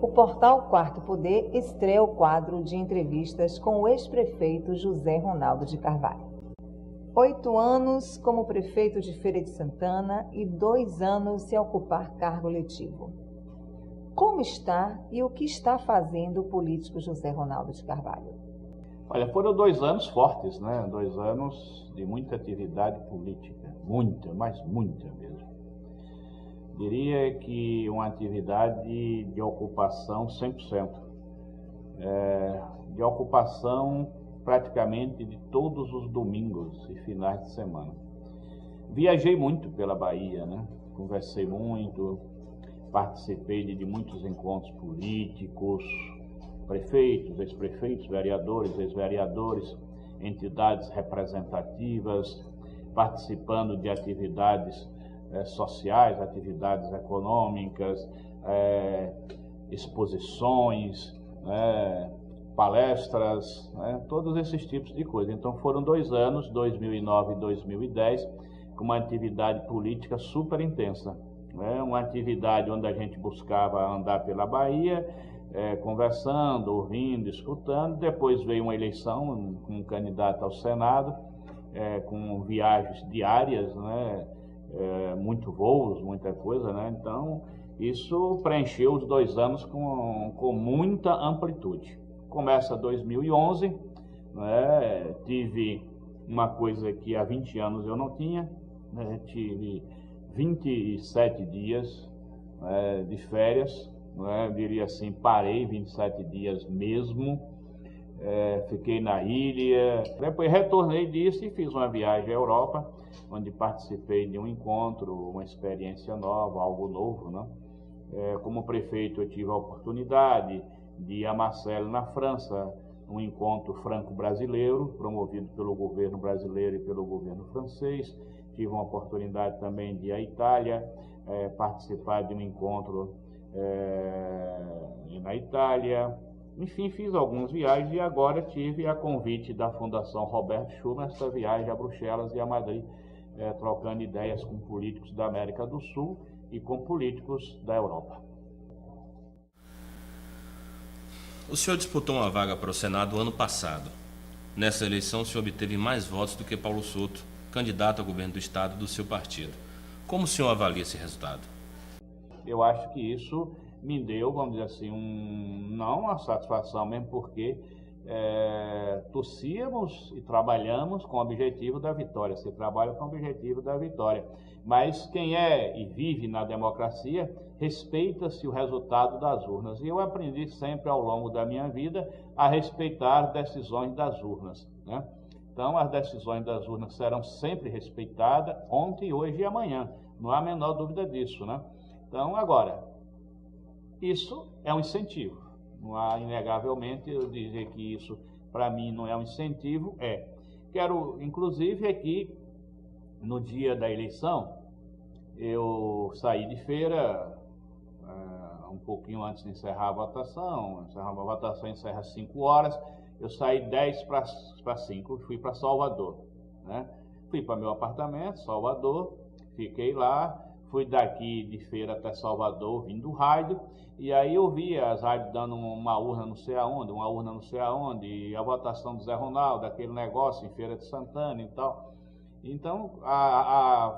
O portal Quarto Poder estreia o quadro de entrevistas com o ex-prefeito José Ronaldo de Carvalho. 8 anos como prefeito de Feira de Santana e 2 anos sem ocupar cargo letivo. Como está e o que está fazendo o político José Ronaldo de Carvalho? Olha, foram 2 anos fortes, né? 2 anos de muita atividade política, muita, mas muita mesmo. Diria que uma atividade de ocupação 100%, de ocupação praticamente de todos os domingos e finais de semana. Viajei muito pela Bahia, né? Conversei muito, participei de muitos encontros políticos, prefeitos, ex-prefeitos, vereadores, ex-vereadores, entidades representativas, participando de atividades sociais, atividades econômicas, exposições, palestras, todos esses tipos de coisa. Então foram 2 anos, 2009 e 2010, com uma atividade política super intensa, uma atividade onde a gente buscava andar pela Bahia, conversando, ouvindo, escutando. Depois veio uma eleição com um candidato ao Senado, com viagens diárias, muito voos, muita coisa, Então isso preencheu os 2 anos com muita amplitude. Começa 2011, tive uma coisa que há 20 anos eu não tinha, tive 27 dias de férias, diria assim, parei 27 dias mesmo, fiquei na ilha, depois retornei disso e fiz uma viagem à Europa, onde participei de um encontro, uma experiência nova, algo novo, Como prefeito eu tive a oportunidade de ir a Marseille, na França, um encontro franco-brasileiro, promovido pelo governo brasileiro e pelo governo francês. Tive uma oportunidade também de ir à Itália, participar de um encontro na Itália. Enfim, fiz algumas viagens e agora tive a convite da Fundação Roberto Schuman, essa viagem a Bruxelas e a Madrid, trocando ideias com políticos da América do Sul e com políticos da Europa. O senhor disputou uma vaga para o Senado ano passado. Nessa eleição, o senhor obteve mais votos do que Paulo Souto, candidato ao governo do estado do seu partido. Como o senhor avalia esse resultado? Eu acho que isso me deu, vamos dizer assim, não uma satisfação, mesmo porque torcíamos e trabalhamos com o objetivo da vitória. Se trabalha com o objetivo da vitória. Mas quem e vive na democracia, respeita-se o resultado das urnas. E eu aprendi sempre ao longo da minha vida a respeitar decisões das urnas, Então, as decisões das urnas serão sempre respeitadas, ontem, hoje e amanhã. Não há a menor dúvida disso, Então, agora, isso é um incentivo. Não há, inegavelmente, eu dizer que isso, para mim, não é um incentivo, Quero, inclusive, aqui, no dia da eleição, eu saí de Feira um pouquinho antes de encerrar a votação. A votação encerra às 5 horas. Eu saí 10 para 5 e fui para Salvador, Fui para meu apartamento, Salvador, fiquei lá. Fui daqui de Feira até Salvador, ouvindo rádio, e aí eu via as rádios dando uma urna não sei aonde, uma urna não sei aonde, e a votação do Zé Ronaldo, aquele negócio em Feira de Santana e tal. Então,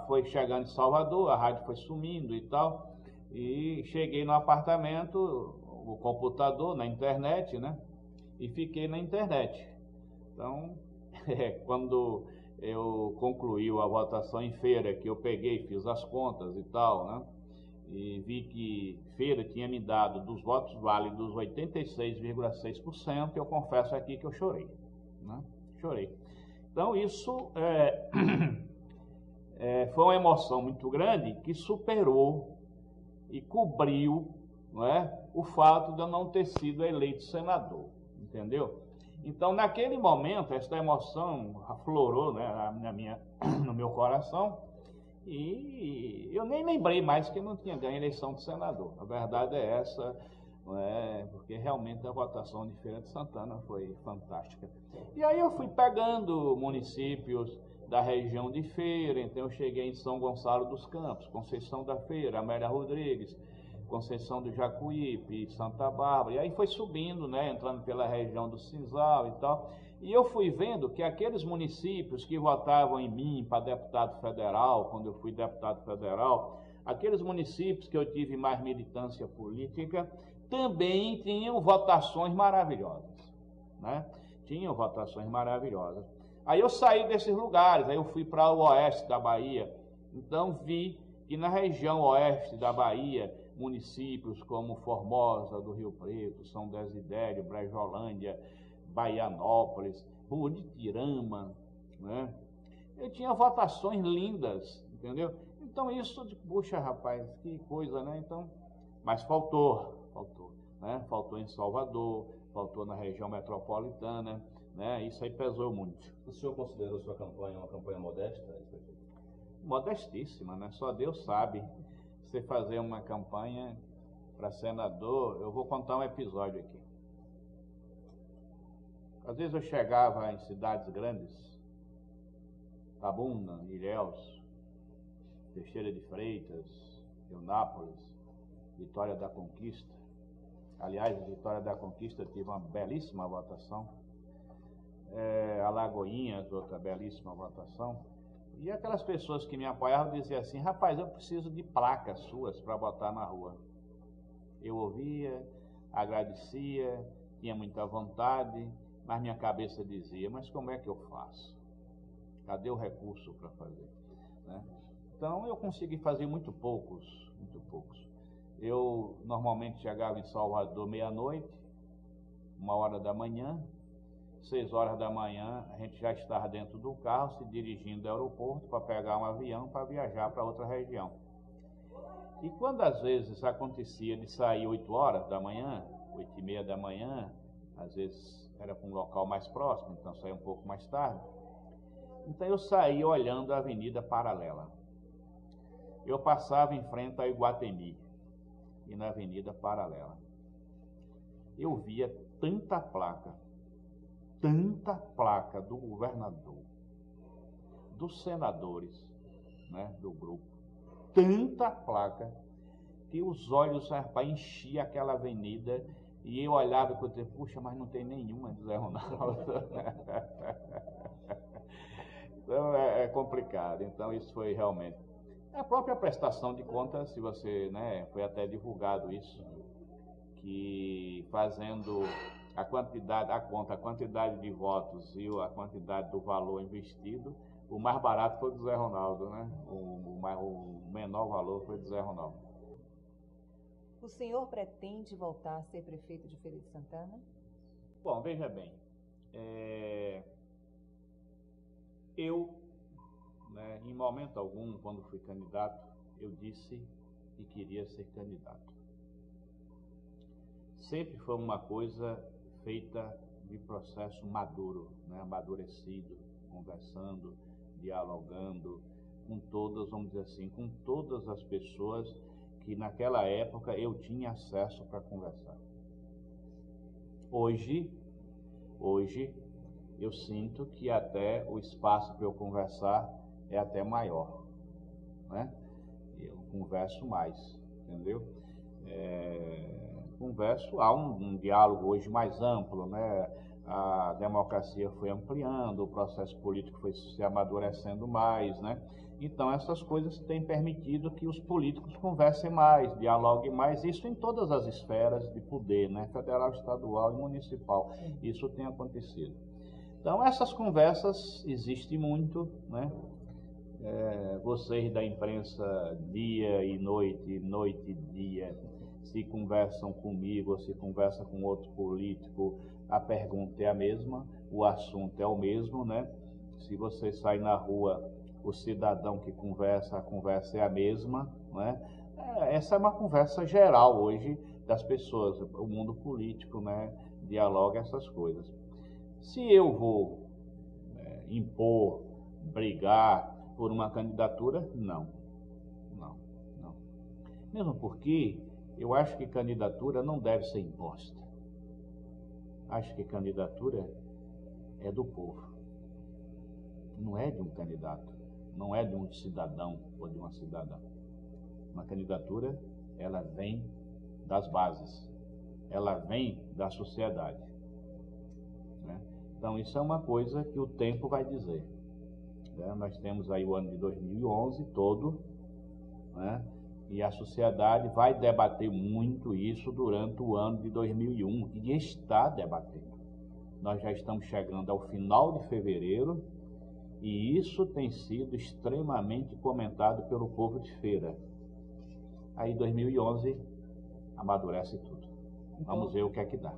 foi chegando em Salvador, a rádio foi sumindo e tal, e cheguei no apartamento, o computador, na internet, E fiquei na internet. Então, quando eu concluí a votação em Feira, que eu peguei, fiz as contas e tal, E vi que Feira tinha me dado dos votos válidos 86,6%, eu confesso aqui que eu chorei, Chorei. Então isso foi uma emoção muito grande que superou e cobriu, o fato de eu não ter sido eleito senador, entendeu? Então, naquele momento, essa emoção aflorou, no meu coração, e eu nem lembrei mais que eu não tinha ganho a eleição de senador. A verdade é essa, porque realmente a votação de Feira de Santana foi fantástica. E aí eu fui pegando municípios da região de Feira, então eu cheguei em São Gonçalo dos Campos, Conceição da Feira, Amélia Rodrigues, Conceição do Jacuípe, Santa Bárbara, e aí foi subindo, né, entrando pela região do Cinzal e tal, e eu fui vendo que aqueles municípios que votavam em mim para deputado federal, quando eu fui deputado federal, aqueles municípios que eu tive mais militância política, também tinham votações maravilhosas, né? Tinham votações maravilhosas. Aí eu saí desses lugares, aí eu fui para o oeste da Bahia, então vi que na região oeste da Bahia, municípios como Formosa do Rio Preto, São Desidério, Brejolândia, Baianópolis, Buritirama, né? Eu tinha votações lindas, entendeu? Então isso, puxa rapaz, que coisa, né? Então, mas faltou, né? Faltou em Salvador, faltou na região metropolitana, né? Isso aí pesou muito. O senhor considerou sua campanha uma campanha modesta? Modestíssima, né? Só Deus sabe. Você fazer uma campanha para senador, eu vou contar um episódio aqui. Às vezes eu chegava em cidades grandes, Tabuna, Ilhéus, Teixeira de Freitas, Eunápolis, Vitória da Conquista. Aliás, a Vitória da Conquista tive uma belíssima votação. Alagoinhas, outra belíssima votação. E aquelas pessoas que me apoiavam diziam assim: rapaz, eu preciso de placas suas para botar na rua. Eu ouvia, agradecia, tinha muita vontade, mas minha cabeça dizia: mas como é que eu faço? Cadê o recurso para fazer? Né? Então eu consegui fazer muito poucos. Eu normalmente chegava em Salvador meia-noite, 1h da manhã, 6h da manhã, a gente já estava dentro do carro, se dirigindo ao aeroporto para pegar um avião para viajar para outra região. E quando às vezes acontecia de sair 8h da manhã, 8h30 da manhã, às vezes era para um local mais próximo, então saía um pouco mais tarde, então eu saía olhando a Avenida Paralela. Eu passava em frente ao Iguatemi, e na Avenida Paralela eu via tanta placa do governador, dos senadores, né, do grupo, tanta placa, que os olhos, rapaz, enchiam aquela avenida, e eu olhava e dizia: puxa, mas não tem nenhuma de Zé Ronaldo. Então é complicado. Então isso foi realmente a própria prestação de contas, se você, né, foi até divulgado isso, que fazendo a quantidade de votos e a quantidade do valor investido, o mais barato foi do Zé Ronaldo, né? O menor valor foi do Zé Ronaldo. O senhor pretende voltar a ser prefeito de Feira de Santana? Bom, veja bem, eu, né, em momento algum, quando fui candidato, eu disse que queria ser candidato. Sempre foi uma coisa feita de processo maduro, né, amadurecido, conversando, dialogando com todas, vamos dizer assim, com todas as pessoas que naquela época eu tinha acesso para conversar. Hoje eu sinto que até o espaço para eu conversar é até maior, né? Eu converso mais, entendeu? Há um diálogo hoje mais amplo, né? A democracia foi ampliando, o processo político foi se amadurecendo mais, né? Então essas coisas têm permitido que os políticos conversem mais, dialoguem mais, isso em todas as esferas de poder, né? Federal, estadual e municipal, isso tem acontecido. Então essas conversas existem muito, né? Vocês da imprensa, dia e noite, noite e dia, se conversam comigo ou se conversa com outro político, a pergunta é a mesma, o assunto é o mesmo, né? Se você sai na rua, o cidadão que conversa, a conversa é a mesma, né? Essa é uma conversa geral hoje das pessoas, o mundo político, né, dialoga essas coisas. Se eu vou impor, brigar por uma candidatura, não. Mesmo porque eu acho que candidatura não deve ser imposta. Acho que candidatura é do povo. Não é de um candidato, não é de um cidadão ou de uma cidadã. Uma candidatura, ela vem das bases, ela vem da sociedade, né? Então isso é uma coisa que o tempo vai dizer, né? Nós temos aí o ano de 2011 todo, né? E a sociedade vai debater muito isso durante o ano de 2001 e está debatendo. Nós já estamos chegando ao final de fevereiro e isso tem sido extremamente comentado pelo povo de Feira. Aí 2011 amadurece tudo. Vamos ver o que é que dá.